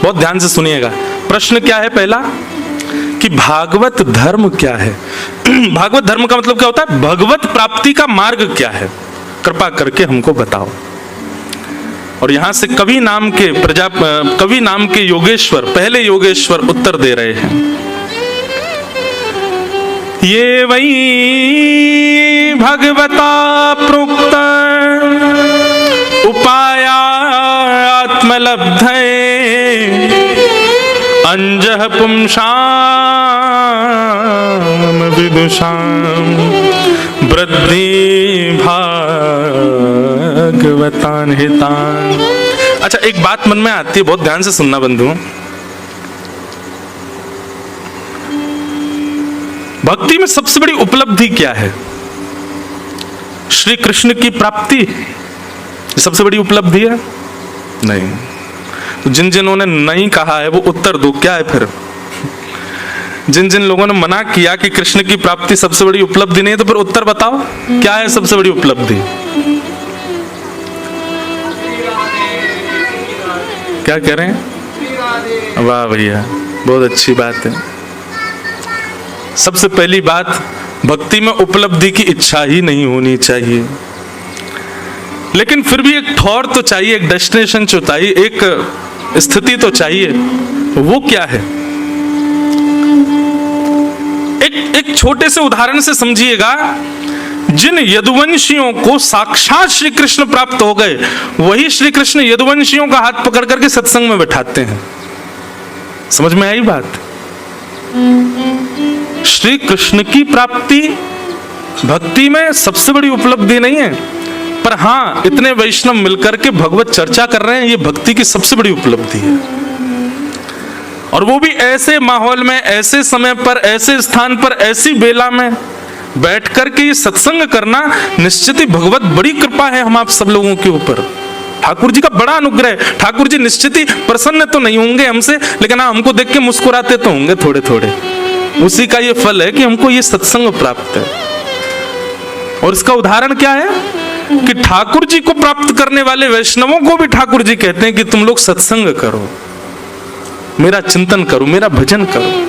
बहुत ध्यान से सुनिएगा। प्रश्न क्या है पहला कि भागवत धर्म क्या है। भागवत धर्म का मतलब क्या होता है, भगवत प्राप्ति का मार्ग क्या है, कृपा करके हमको बताओ। और यहां से कवि नाम के योगेश्वर, पहले योगेश्वर उत्तर दे रहे हैं। ये वही भगवता प्रोक्त उपाया आत्मलब्धये अंजः पुंसाम विदुषाम वृद्धि भागवतान हितान। अच्छा, एक बात मन में आती है, बहुत ध्यान से सुनना बंधुओं। भक्ति में सबसे बड़ी उपलब्धि क्या है? श्री कृष्ण की प्राप्ति सबसे बड़ी उपलब्धि है? नहीं। जिन जिन्होंने नहीं कहा है वो उत्तर दो, क्या है फिर? जिन जिन लोगों ने मना किया कि कृष्ण की प्राप्ति सबसे बड़ी उपलब्धि नहीं है, तो फिर उत्तर बताओ क्या है सबसे बड़ी उपलब्धि? क्या कह रहे हैं? वाह भैया, बहुत अच्छी बात है। सबसे पहली बात, भक्ति में उपलब्धि की इच्छा ही नहीं होनी चाहिए, लेकिन फिर भी एक ठौर तो चाहिए, एक डेस्टिनेशन तो चाहिए, एक स्थिति तो चाहिए। वो क्या है? एक छोटे से उदाहरण से समझिएगा। जिन यदुवंशियों को साक्षात श्री कृष्ण प्राप्त हो गए, वही श्री कृष्ण यदुवंशियों का हाथ पकड़ करके सत्संग में बैठाते हैं। समझ में आई बात? श्री कृष्ण की प्राप्ति भक्ति में सबसे बड़ी उपलब्धि नहीं है, पर हाँ, इतने वैष्णव मिलकर के भगवत चर्चा कर रहे हैं, ये भक्ति की सबसे बड़ी उपलब्धि है। और वो भी ऐसे माहौल में, ऐसे समय पर, ऐसे स्थान पर, ऐसी बेला में बैठ करके ये सत्संग करना निश्चित ही भगवत बड़ी कृपा है हम आप सब लोगों के ऊपर। ठाकुर जी का बड़ा अनुग्रह है। ठाकुर जी निश्चित ही प्रसन्न तो नहीं होंगे हमसे, लेकिन हाँ, हमको देख के मुस्कुराते तो होंगे थोड़े थोड़े। उसी का ये फल है कि हमको ये सत्संग प्राप्त है। और इसका उदाहरण क्या है कि ठाकुर जी को प्राप्त करने वाले वैष्णवों को भी ठाकुर जी कहते हैं कि तुम लोग सत्संग करो, मेरा चिंतन करो, मेरा भजन करो।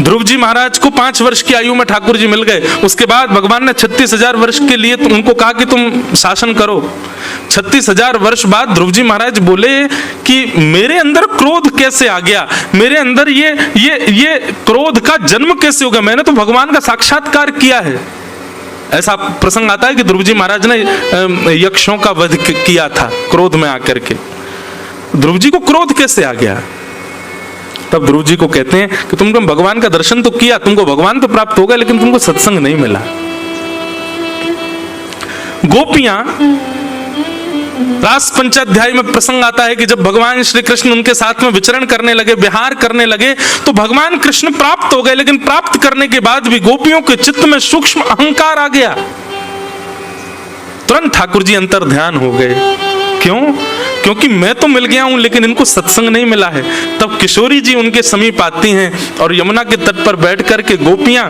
ध्रुव जी महाराज को 5 वर्ष की आयु में ठाकुर जी मिल गए। उसके बाद भगवान ने 36,000 वर्ष के लिए उनको कहा कि तुम शासन करो। 36,000 वर्ष बाद ध्रुव जी महाराज बोले कि मेरे अंदर क्रोध कैसे आ गया, मेरे अंदर ये क्रोध का जन्म कैसे हो गया, मैंने तो भगवान का साक्षात्कार किया है। ऐसा प्रसंग आता है कि ध्रुव जी महाराज ने यक्षों का वध किया था क्रोध में आकर के। ध्रुव जी को क्रोध कैसे आ गया? तब ध्रुव जी को कहते हैं कि तुमने भगवान का दर्शन तो किया, तुमको भगवान तो प्राप्त हो गया, लेकिन तुमको सत्संग नहीं मिला। गोपियां, रास पंचाध्याय में प्रसंग आता है कि जब भगवान श्री कृष्ण उनके साथ में विचरण करने लगे, विहार करने लगे, तो भगवान कृष्ण प्राप्त हो गए, लेकिन प्राप्त करने के बाद भी गोपियों के चित्त में सूक्ष्म अहंकार आ गया। तुरंत ठाकुर जी अंतर ध्यान हो गए। क्यों? क्योंकि मैं तो मिल गया हूं, लेकिन इनको सत्संग नहीं मिला है। तब किशोरी जी उनके समीप आती हैं और यमुना के तट पर बैठ करके गोपियां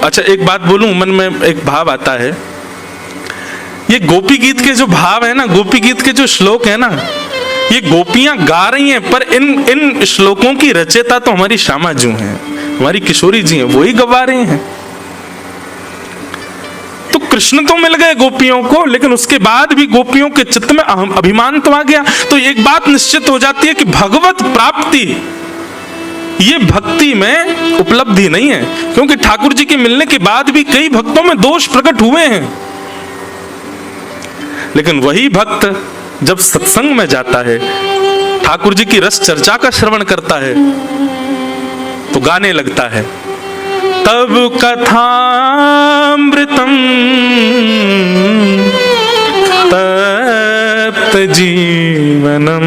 अच्छा, एक बात बोलूं, मन में एक भाव आता है। ये गोपी गीत के जो भाव है ना, गोपी गीत के जो श्लोक है ना, ये गोपियां गा रही हैं, पर इन श्लोकों की रचयिता तो हमारी श्यामा जी हैं, हमारी किशोरी जी हैं, वही गवा रही हैं। तो कृष्ण तो मिल गए गोपियों को, लेकिन उसके बाद भी गोपियों के चित्त में अभिमान तो आ गया। तो एक बात निश्चित हो जाती है कि भगवत प्राप्ति ये भक्ति में उपलब्धि नहीं है, क्योंकि ठाकुर जी के मिलने के बाद भी कई भक्तों में दोष प्रकट हुए हैं। लेकिन वही भक्त जब सत्संग में जाता है, ठाकुर जी की रस चर्चा का श्रवण करता है, तो गाने लगता है, तब कथामृतम तप्त जीवनम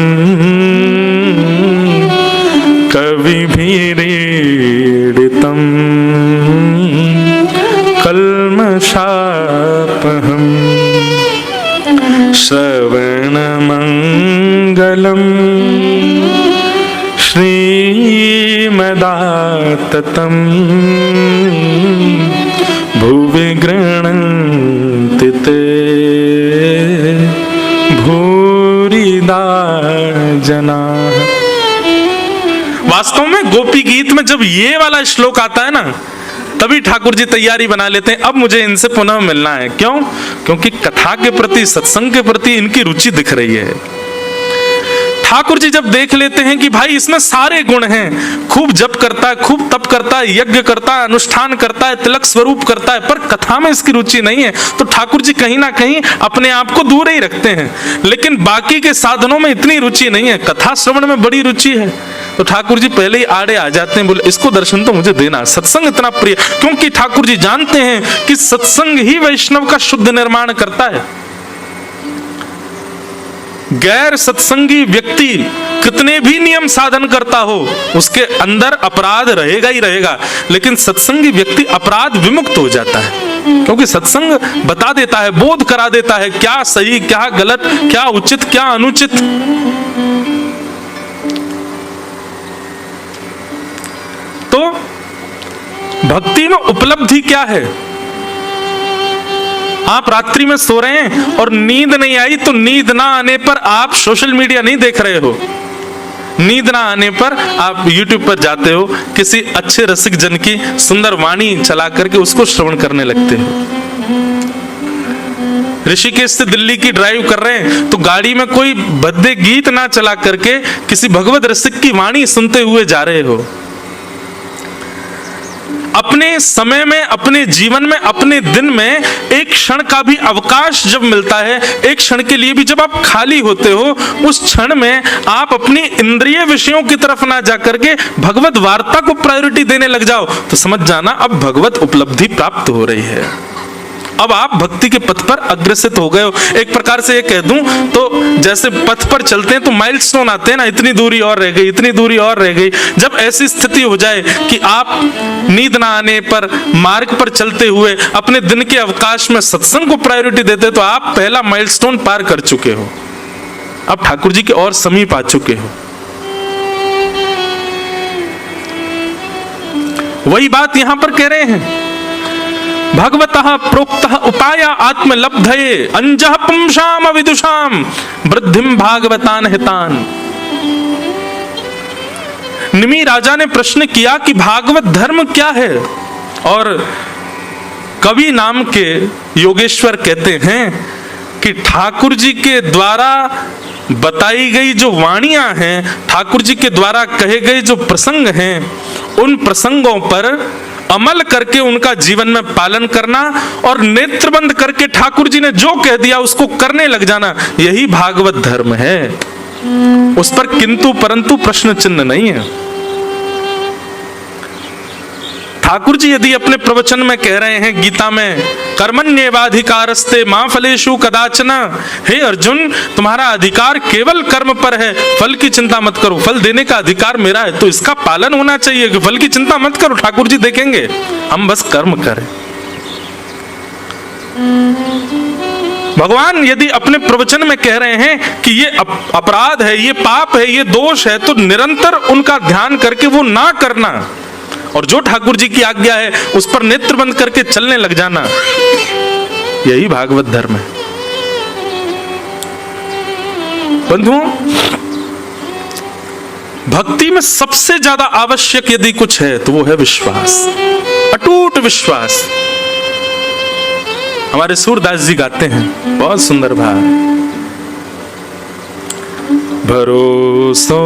कविभिरीडितम कल्मषापहम श्रवणमंगलम श्रीमदाततं भुवि गृह्णन्ति ते भूरिदा जनाः। वास्तव में गोपी गीत में जब ये वाला श्लोक आता है ना, तभी ठाकुर जी तैयारी बना लेते हैं, अब मुझे इनसे पुनः मिलना है। क्यों? क्योंकि कथा के प्रति, सत्संग के प्रति इनकी रुचि दिख रही है। ठाकुर जी जब देख लेते हैं कि भाई इसमें सारे गुण हैं, खूब जप करता है, खूब तप करता है, यज्ञ करता है, अनुष्ठान करता है, तिलक स्वरूप करता है, पर कथा में इसकी रुचि नहीं है, तो ठाकुर जी कहीं ना कहीं अपने आप को दूर ही रखते हैं। लेकिन बाकी के साधनों में इतनी रुचि नहीं है, कथा श्रवण में बड़ी रुचि है, तो ठाकुर जी पहले ही आड़े आ जाते हैं, बोले इसको दर्शन तो मुझे देना। सत्संग इतना प्रिय, क्योंकि ठाकुर जी जानते हैं कि सत्संग ही वैष्णव का शुद्ध निर्माण करता है। गैर सत्संगी व्यक्ति कितने भी नियम साधन करता हो, उसके अंदर अपराध रहेगा ही रहेगा, लेकिन सत्संगी व्यक्ति अपराध विमुक्त हो जाता है, क्योंकि सत्संग बता देता है, बोध करा देता है क्या सही, क्या गलत, क्या उचित, क्या अनुचित। तो भक्ति में उपलब्धि क्या है? आप रात्रि में सो रहे हैं और नींद नहीं आई, तो नींद ना आने पर आप सोशल मीडिया नहीं देख रहे हो, नींद ना आने पर आप YouTube पर जाते हो, किसी अच्छे रसिक जन की सुंदर वाणी चला करके उसको श्रवण करने लगते हो। ऋषिकेश से दिल्ली की ड्राइव कर रहे हैं तो गाड़ी में कोई भद्दे गीत ना चला करके किसी भगवत रसिक की वाणी सुनते हुए जा रहे हो। अपने समय में, अपने जीवन में, अपने दिन में एक क्षण का भी अवकाश जब मिलता है, एक क्षण के लिए भी जब आप खाली होते हो, उस क्षण में आप अपनी इंद्रिय विषयों की तरफ ना जाकर के भगवत वार्ता को प्रायोरिटी देने लग जाओ, तो समझ जाना अब भगवत उपलब्धि प्राप्त हो रही है। अब आप भक्ति के पथ पर अग्रसित हो गए हो। एक प्रकार से ये कह दूं तो जैसे पथ पर चलते हैं तो माइलस्टोन आते हैं ना, इतनी दूरी और रह गई, इतनी दूरी और रह गई। जब ऐसी स्थिति हो जाए कि आप नींद ना आने पर, मार्ग पर चलते हुए अपने दिन के अवकाश में सत्संग को प्रायोरिटी देते, तो आप पहला माइलस्टोन पार कर चुके हो, अब ठाकुर जी के और समीप आ चुके हो। वही बात यहां पर कह रहे हैं, भगवतः प्रोक्तः उपाय आत्मलब्धये अंजः पुंसाम विदुषाम वृद्धिम भागवतान हितान। निमि राजा ने प्रश्न किया कि भागवत धर्म क्या है, और कवि नाम के योगेश्वर कहते हैं कि ठाकुर जी के द्वारा बताई गई जो वाणियां हैं, ठाकुर जी के द्वारा कहे गए जो प्रसंग हैं, उन प्रसंगों पर अमल करके उनका जीवन में पालन करना और नेत्र बंद करके ठाकुर जी ने जो कह दिया उसको करने लग जाना, यही भागवत धर्म है। उस पर किंतु परंतु प्रश्न चिन्ह नहीं है। ठाकुर जी यदि अपने प्रवचन में कह रहे हैं गीता में, कर्मण्येवाधिकारस्ते मा फलेषु कदाचन, हे अर्जुन तुम्हारा अधिकार केवल कर्म पर है, फल की चिंता मत करो, फल देने का अधिकार मेरा है, तो इसका पालन होना चाहिए कि फल की चिंता मत करो, ठाकुर जी देखेंगे, हम बस कर्म करें। भगवान यदि अपने प्रवचन में कह रहे हैं कि ये अपराध है, ये पाप है, ये दोष है, तो निरंतर उनका ध्यान करके वो ना करना, और जो ठाकुर जी की आज्ञा है उस पर नेत्र बंद करके चलने लग जाना, यही भागवत धर्म है। बंधुओं, भक्ति में सबसे ज्यादा आवश्यक यदि कुछ है तो वो है विश्वास, अटूट विश्वास। हमारे सूरदास जी गाते हैं बहुत सुंदर भाव, भरोसो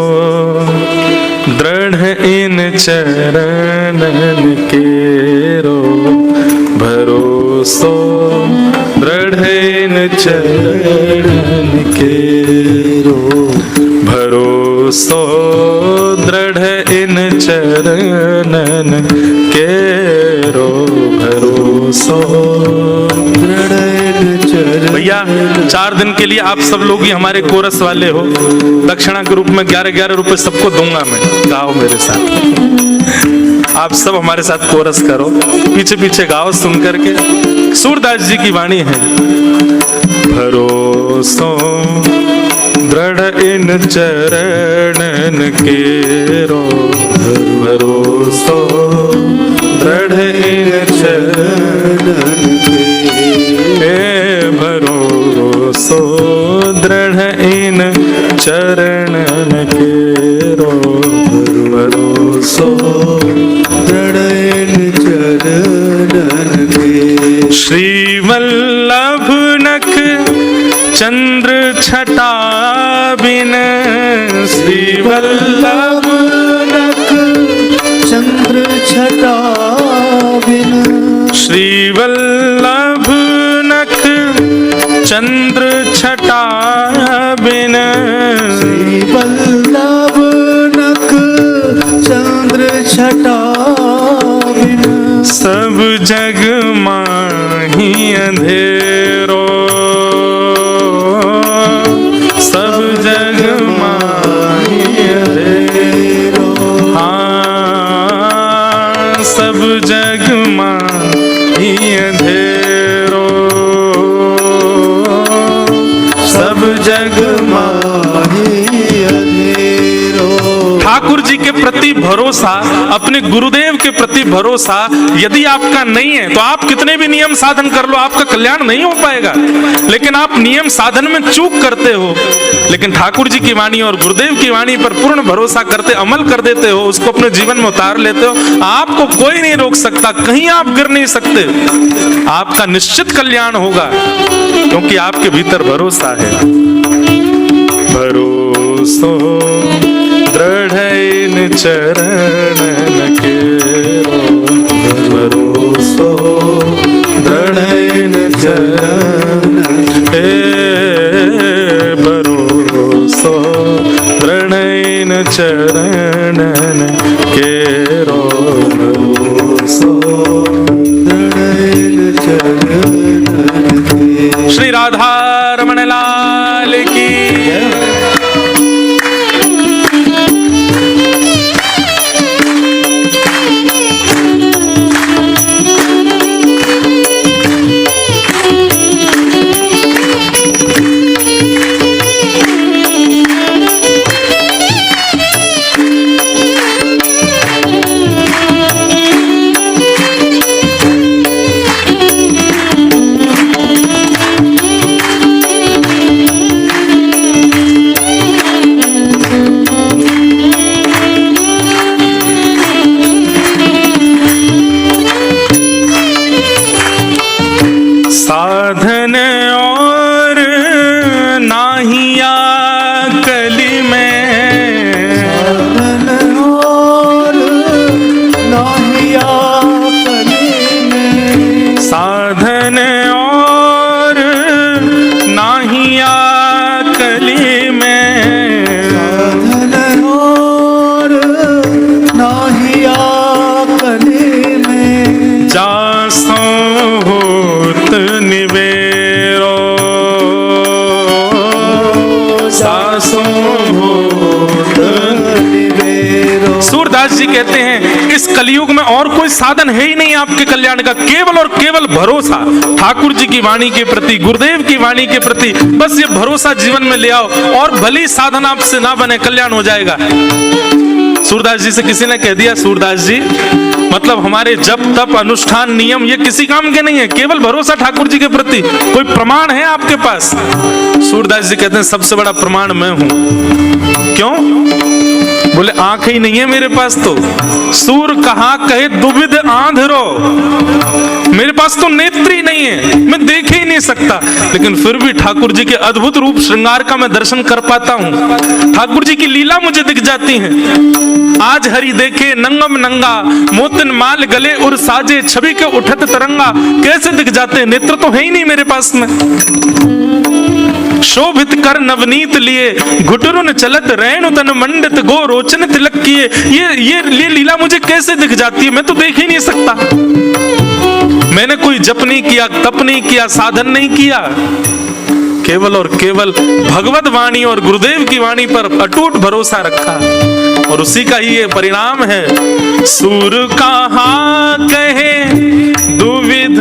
दृढ़ इन चरणन केरो, भरोसो दृढ़ इन चरणन केरो, भरोसो दृढ़ इन चरणन केरो, भरोसो दृढ़ इन चरणन। भैया 4 दिन के लिए आप सब लोग ही हमारे कोरस वाले हो, दक्षिणा के रूप में 11-11 रुपए सबको दूंगा मैं, गाओ मेरे साथ, आप सब हमारे साथ कोरस करो, पीछे पीछे गाओ सुन करके। सूरदास जी की वाणी है, भरोसो दृढ़ इन चरणन केरो, भरोसो दृढ़ इन चरणन केरो, भरोसो दृढ़ इन चरणन केरो, भरोसो भरोसो दृढ़ इन चरणन के। श्री वल्लभ नख चंद्र छटा बिन, श्री वल्लभ नख चंद्र छटा बिन, श्री वल्लभ नख चंद्र छटा बिन, श्री वल्लभ नख चंद्र छटा बिन, सब जग माही अंधेरो, सब जग माही अंधेरो, हाँ सब जग माही अंधेरो, सब जग माही अंधेरो। ठाकुर जी के प्रति भरोसा, अपने गुरुदेव के प्रति भरोसा यदि आपका नहीं है तो आप कितने भी नियम साधन कर लो, आपका कल्याण नहीं हो पाएगा। लेकिन आप नियम साधन में चूक करते हो, लेकिन ठाकुर जी की वाणी और गुरुदेव की वाणी पर पूर्ण भरोसा करते, अमल कर देते हो, उसको अपने जीवन में उतार लेते हो, आपको कोई नहीं रोक सकता, कहीं आप गिर नहीं सकते, आपका निश्चित कल्याण होगा, क्योंकि आपके भीतर भरोसा है। भरोसो दृढ़ इन चरणन केरो, भरोसो दृढ़ इन चरणन हे भरोसो दृढ़ इन चरणन केरो, भरोसो दृढ़ इन चरणन के। श्री राधा रमण लाल की। साधन और नाहिया कली में, साधन और नाहिया कली में, साधन और नाहिया कली में, साधन और नाहिया कली में, जासो होत निवेरो, सासो होत निवेरो। सूरदास जी कहते हैं इस कलयुग में और कोई साधन है ही नहीं आपके कल्याण का, केवल और केवल भरोसा ठाकुर जी की वाणी के प्रति, गुरुदेव की वाणी के प्रति, बस ये भरोसा जीवन में ले आओ और भली साधन आपसे ना बने, कल्याण हो जाएगा। सूरदास जी से किसी ने कह दिया, सूरदास जी मतलब हमारे जप तप अनुष्ठान नियम ये किसी काम के नहीं है, केवल भरोसा ठाकुर जी के प्रति, कोई प्रमाण है आपके पास? सूरदास जी कहते हैं सबसे बड़ा प्रमाण मैं हूं। क्यों? बोले आंख ही नहीं है मेरे पास तो, सूर कहा कहे दुविध आंधरो, मेरे पास तो नेत्र ही नहीं है, मैं देख ही नहीं सकता, लेकिन फिर भी ठाकुर जी के अद्भुत रूप श्रृंगार का मैं दर्शन कर पाता हूँ, ठाकुर जी की लीला मुझे दिख जाती है। आज हरि देखे नंगम नंगा, मोतिन माल गले और साजे, छवि के उठत तरंगा, कैसे दिख जाते हैं, नेत्र तो है ही नहीं मेरे पास में। शोभित कर नवनीत लिए, घुटरुन चलत रैणु तन मंडित, गो रोचन तिलक किए, ये लीला मुझे कैसे दिख जाती है, मैं तो देख ही नहीं सकता। मैंने कोई जप नहीं किया, तप नहीं किया, साधन नहीं किया, केवल और केवल भगवत वाणी और गुरुदेव की वाणी पर अटूट भरोसा रखा, और उसी का ही ये परिणाम है। सूर कहा कहे दुविध